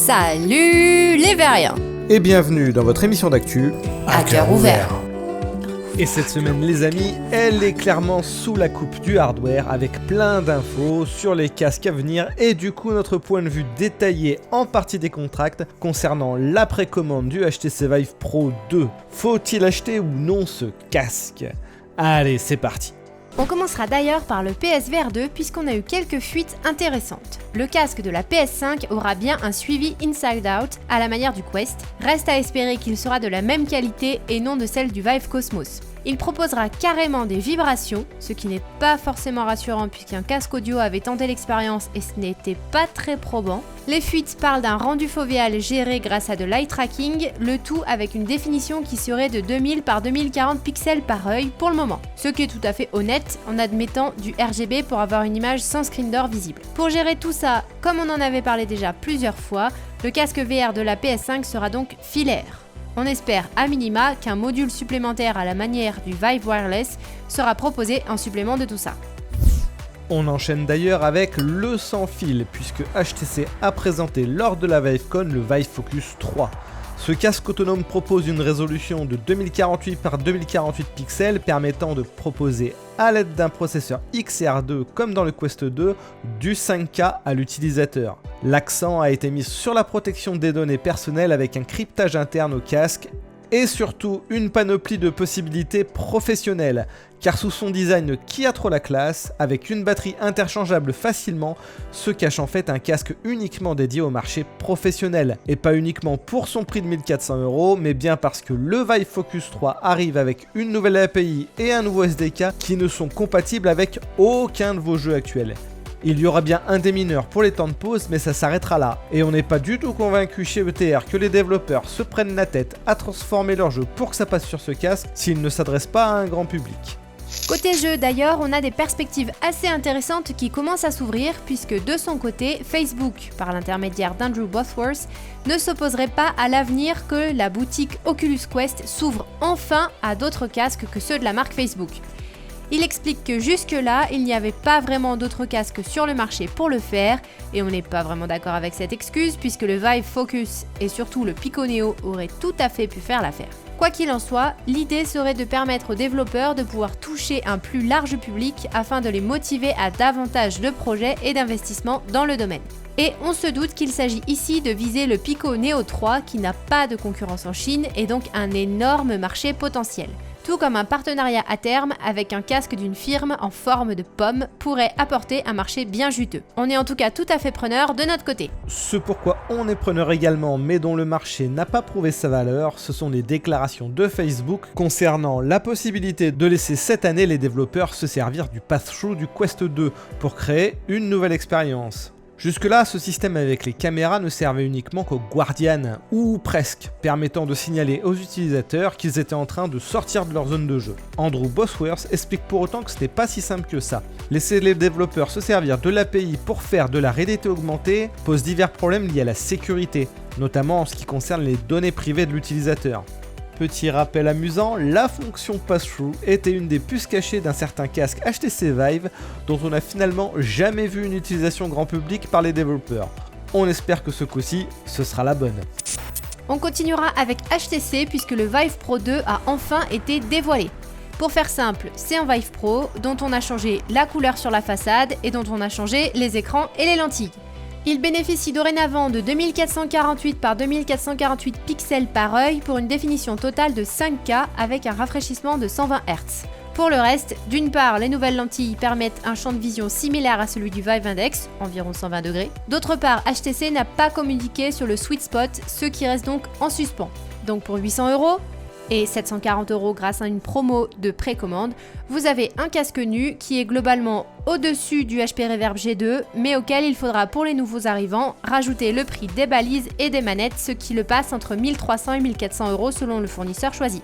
Salut les Veriens et bienvenue dans votre émission d'actu à cœur ouvert. Et cette semaine les amis, elle est clairement sous la coupe du hardware avec plein d'infos sur les casques à venir et du coup notre point de vue détaillé en partie des contracts concernant la précommande du HTC Vive Pro 2. Faut-il acheter ou non ce casque? Allez, c'est parti. On commencera d'ailleurs par le PSVR 2 puisqu'on a eu quelques fuites intéressantes. Le casque de la PS5 aura bien un suivi Inside Out à la manière du Quest. Reste à espérer qu'il sera de la même qualité et non de celle du Vive Cosmos. Il proposera carrément des vibrations, ce qui n'est pas forcément rassurant puisqu'un casque audio avait tenté l'expérience et ce n'était pas très probant. Les fuites parlent d'un rendu fovéal géré grâce à de l'eye tracking, le tout avec une définition qui serait de 2000 par 2040 pixels par œil pour le moment, ce qui est tout à fait honnête en admettant du RGB pour avoir une image sans screen door visible. Pour gérer tout ça, comme on en avait parlé déjà plusieurs fois, le casque VR de la PS5 sera donc filaire. On espère à minima qu'un module supplémentaire à la manière du Vive Wireless sera proposé en supplément de tout ça. On enchaîne d'ailleurs avec le sans fil puisque HTC a présenté lors de la ViveCon le Vive Focus 3. Ce casque autonome propose une résolution de 2048 par 2048 pixels permettant de proposer à l'aide d'un processeur XR2 comme dans le Quest 2 du 5K à l'utilisateur. L'accent a été mis sur la protection des données personnelles avec un cryptage interne au casque et surtout une panoplie de possibilités professionnelles, car sous son design qui a trop la classe, avec une batterie interchangeable facilement, se cache en fait un casque uniquement dédié au marché professionnel, et pas uniquement pour son prix de 1400€, mais bien parce que le Vive Focus 3 arrive avec une nouvelle API et un nouveau SDK qui ne sont compatibles avec aucun de vos jeux actuels. Il y aura bien un démineur pour les temps de pause, mais ça s'arrêtera là. Et on n'est pas du tout convaincu chez ETR que les développeurs se prennent la tête à transformer leur jeu pour que ça passe sur ce casque s'ils ne s'adressent pas à un grand public. Côté jeu d'ailleurs, on a des perspectives assez intéressantes qui commencent à s'ouvrir puisque de son côté, Facebook, par l'intermédiaire d'Andrew Bosworth, ne s'opposerait pas à l'avenir que la boutique Oculus Quest s'ouvre enfin à d'autres casques que ceux de la marque Facebook. Il explique que jusque-là, il n'y avait pas vraiment d'autres casques sur le marché pour le faire, et on n'est pas vraiment d'accord avec cette excuse puisque le Vive Focus et surtout le Pico Neo auraient tout à fait pu faire l'affaire. Quoi qu'il en soit, l'idée serait de permettre aux développeurs de pouvoir toucher un plus large public afin de les motiver à davantage de projets et d'investissements dans le domaine. Et on se doute qu'il s'agit ici de viser le Pico Neo 3 qui n'a pas de concurrence en Chine et donc un énorme marché potentiel. Tout comme un partenariat à terme avec un casque d'une firme en forme de pomme pourrait apporter un marché bien juteux. On est en tout cas tout à fait preneur de notre côté. Ce pourquoi on est preneur également, mais dont le marché n'a pas prouvé sa valeur, ce sont les déclarations de Facebook concernant la possibilité de laisser cette année les développeurs se servir du pass-through du Quest 2 pour créer une nouvelle expérience. Jusque-là, ce système avec les caméras ne servait uniquement qu'aux Guardians, ou presque, permettant de signaler aux utilisateurs qu'ils étaient en train de sortir de leur zone de jeu. Andrew Bosworth explique pour autant que c'était pas si simple que ça. Laisser les développeurs se servir de l'API pour faire de la réalité augmentée pose divers problèmes liés à la sécurité, notamment en ce qui concerne les données privées de l'utilisateur. Petit rappel amusant, la fonction pass-through était une des puces cachées d'un certain casque HTC Vive dont on n'a finalement jamais vu une utilisation grand public par les développeurs. On espère que ce coup-ci, ce sera la bonne. On continuera avec HTC puisque le Vive Pro 2 a enfin été dévoilé. Pour faire simple, c'est un Vive Pro dont on a changé la couleur sur la façade et dont on a changé les écrans et les lentilles. Il bénéficie dorénavant de 2448 par 2448 pixels par œil pour une définition totale de 5K avec un rafraîchissement de 120 Hz. Pour le reste, d'une part, les nouvelles lentilles permettent un champ de vision similaire à celui du Vive Index, environ 120 degrés. D'autre part, HTC n'a pas communiqué sur le sweet spot, ce qui reste donc en suspens. Donc pour 800€ et 740€ grâce à une promo de précommande, vous avez un casque nu qui est globalement au-dessus du HP Reverb G2, mais auquel il faudra pour les nouveaux arrivants rajouter le prix des balises et des manettes, ce qui le passe entre 1300 et 1400€ selon le fournisseur choisi.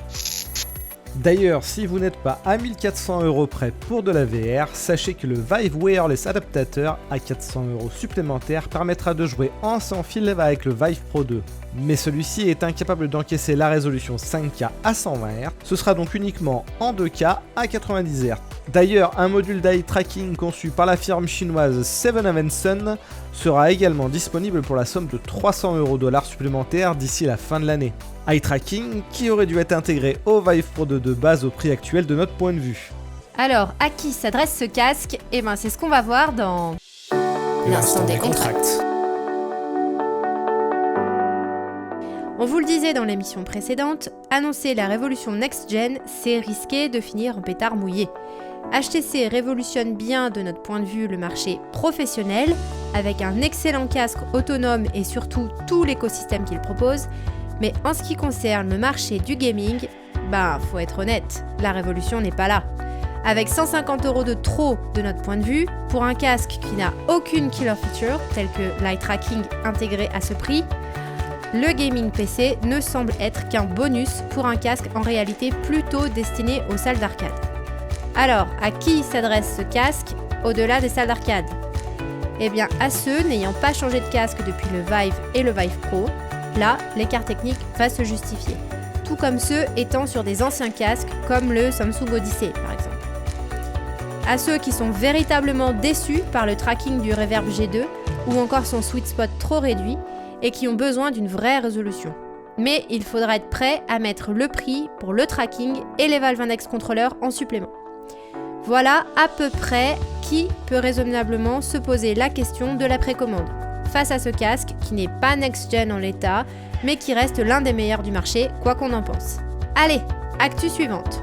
D'ailleurs, si vous n'êtes pas à 1400€ près pour de la VR, sachez que le Vive Wireless Adaptateur à 400€ supplémentaires permettra de jouer en sans fil avec le Vive Pro 2. Mais celui-ci est incapable d'encaisser la résolution 5K à 120 Hz, ce sera donc uniquement en 2K à 90 Hz. D'ailleurs, un module d'eye tracking conçu par la firme chinoise Seven Son sera également disponible pour la somme de 300 $ supplémentaires d'ici la fin de l'année. Eye tracking qui aurait dû être intégré au Vive Pro 2 de base au prix actuel de notre point de vue. Alors, à qui s'adresse ce casque ? Eh ben, c'est ce qu'on va voir dans l'instant des contracts. On vous le disait dans l'émission précédente, annoncer la révolution next-gen, c'est risqué de finir en pétard mouillé. HTC révolutionne bien de notre point de vue le marché professionnel, avec un excellent casque autonome et surtout tout l'écosystème qu'il propose, mais en ce qui concerne le marché du gaming, faut être honnête, la révolution n'est pas là. Avec 150 € de trop de notre point de vue, pour un casque qui n'a aucune killer feature, telle que l'eye tracking intégré à ce prix, le gaming PC ne semble être qu'un bonus pour un casque en réalité plutôt destiné aux salles d'arcade. Alors, à qui s'adresse ce casque au-delà des salles d'arcade ? Eh bien, à ceux n'ayant pas changé de casque depuis le Vive et le Vive Pro, là, l'écart technique va se justifier. Tout comme ceux étant sur des anciens casques comme le Samsung Odyssey par exemple. À ceux qui sont véritablement déçus par le tracking du Reverb G2 ou encore son sweet spot trop réduit, et qui ont besoin d'une vraie résolution. Mais il faudra être prêt à mettre le prix pour le tracking et les Valve Index Controller en supplément. Voilà à peu près qui peut raisonnablement se poser la question de la précommande, face à ce casque qui n'est pas next-gen en l'état, mais qui reste l'un des meilleurs du marché, quoi qu'on en pense. Allez, actu suivante.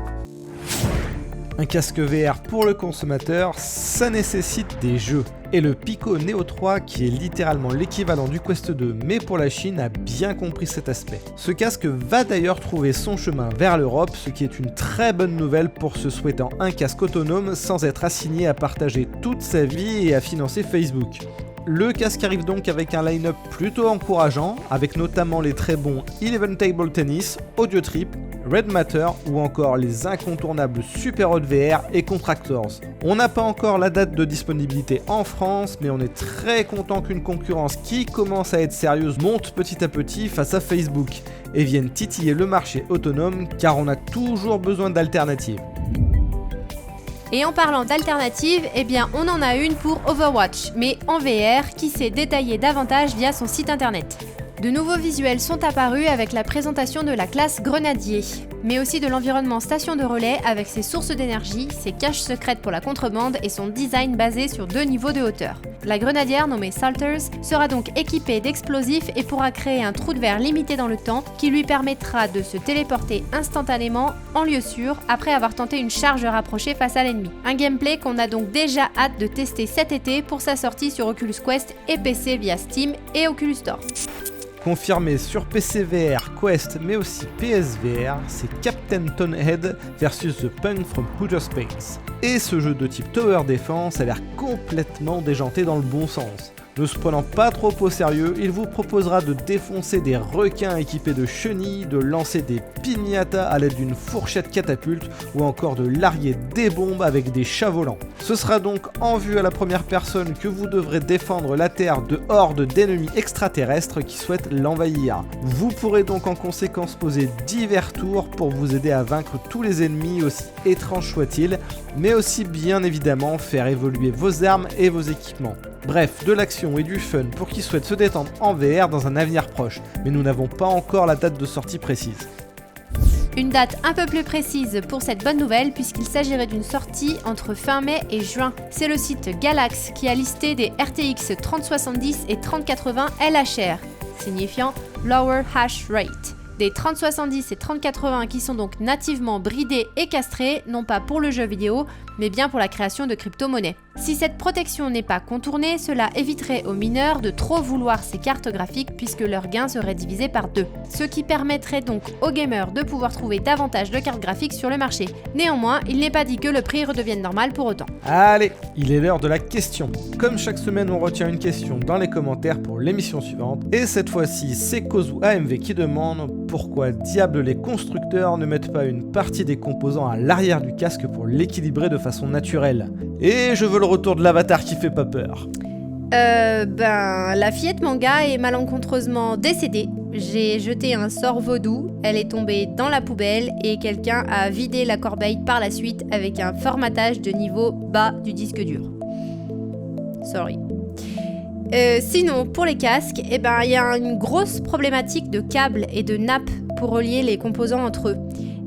Un casque VR pour le consommateur, ça nécessite des jeux. Et le Pico Neo 3, qui est littéralement l'équivalent du Quest 2 mais pour la Chine, a bien compris cet aspect. Ce casque va d'ailleurs trouver son chemin vers l'Europe, ce qui est une très bonne nouvelle pour ceux souhaitant un casque autonome sans être assigné à partager toute sa vie et à financer Facebook. Le casque arrive donc avec un line-up plutôt encourageant, avec notamment les très bons Eleven Table Tennis, Audio Trip, Red Matter ou encore les incontournables Super Hot VR et Contractors. On n'a pas encore la date de disponibilité en France, mais on est très content qu'une concurrence qui commence à être sérieuse monte petit à petit face à Facebook et vienne titiller le marché autonome car on a toujours besoin d'alternatives. Et en parlant d'alternatives, on en a une pour Overwatch, mais en VR, qui s'est détaillé davantage via son site internet. De nouveaux visuels sont apparus avec la présentation de la classe Grenadier, mais aussi de l'environnement station de relais avec ses sources d'énergie, ses caches secrètes pour la contrebande et son design basé sur 2 niveaux de hauteur. La grenadière nommée Salters sera donc équipée d'explosifs et pourra créer un trou de verre limité dans le temps qui lui permettra de se téléporter instantanément en lieu sûr après avoir tenté une charge rapprochée face à l'ennemi. Un gameplay qu'on a donc déjà hâte de tester cet été pour sa sortie sur Oculus Quest et PC via Steam et Oculus Store. Confirmé sur PC VR, Quest mais aussi PSVR, c'est Captain Tonehead versus The Punk from Outer Space. Et ce jeu de type Tower Defense a l'air complètement déjanté dans le bon sens. Ne se prenant pas trop au sérieux, il vous proposera de défoncer des requins équipés de chenilles, de lancer des piñatas à l'aide d'une fourchette catapulte ou encore de larguer des bombes avec des chats volants. Ce sera donc en vue à la première personne que vous devrez défendre la Terre de hordes d'ennemis extraterrestres qui souhaitent l'envahir. Vous pourrez donc en conséquence poser divers tours pour vous aider à vaincre tous les ennemis aussi étranges soient-ils, mais aussi bien évidemment faire évoluer vos armes et vos équipements. Bref, de l'action et du fun pour qui souhaite se détendre en VR dans un avenir proche, mais nous n'avons pas encore la date de sortie précise. Une date un peu plus précise pour cette bonne nouvelle puisqu'il s'agirait d'une sortie entre fin mai et juin. C'est le site Galax qui a listé des RTX 3070 et 3080 LHR, signifiant Lower Hash Rate. Des 3070 et 3080 qui sont donc nativement bridés et castrés, non pas pour le jeu vidéo, mais bien pour la création de crypto-monnaies. Si cette protection n'est pas contournée, cela éviterait aux mineurs de trop vouloir ces cartes graphiques puisque leur gain serait divisé par 2. Ce qui permettrait donc aux gamers de pouvoir trouver davantage de cartes graphiques sur le marché. Néanmoins, il n'est pas dit que le prix redevienne normal pour autant. Allez, il est l'heure de la question. Comme chaque semaine, on retient une question dans les commentaires pour l'émission suivante. Et cette fois-ci, c'est Kozu AMV qui demande pourquoi diable les constructeurs ne mettent pas une partie des composants à l'arrière du casque pour l'équilibrer de façon naturelle. Et je veux le retour de l'avatar qui fait pas peur. La fillette manga est malencontreusement décédée. J'ai jeté un sort vaudou, elle est tombée dans la poubelle et quelqu'un a vidé la corbeille par la suite avec un formatage de niveau bas du disque dur. Sorry. Sinon, pour les casques, il y a une grosse problématique de câbles et de nappes pour relier les composants entre eux.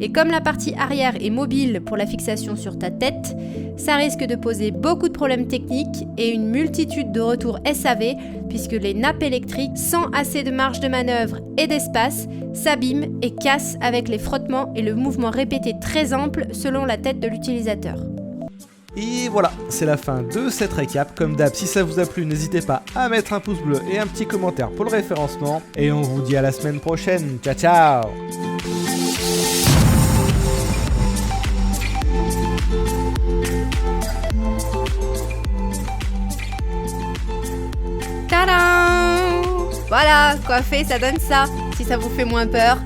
Et comme la partie arrière est mobile pour la fixation sur ta tête, ça risque de poser beaucoup de problèmes techniques et une multitude de retours SAV puisque les nappes électriques, sans assez de marge de manœuvre et d'espace, s'abîment et cassent avec les frottements et le mouvement répété très ample selon la tête de l'utilisateur. Et voilà, c'est la fin de cette récap. Comme d'hab, si ça vous a plu, n'hésitez pas à mettre un pouce bleu et un petit commentaire pour le référencement. Et on vous dit à la semaine prochaine. Ciao ciao. Tadam! Voilà, coiffé, ça donne ça, si ça vous fait moins peur.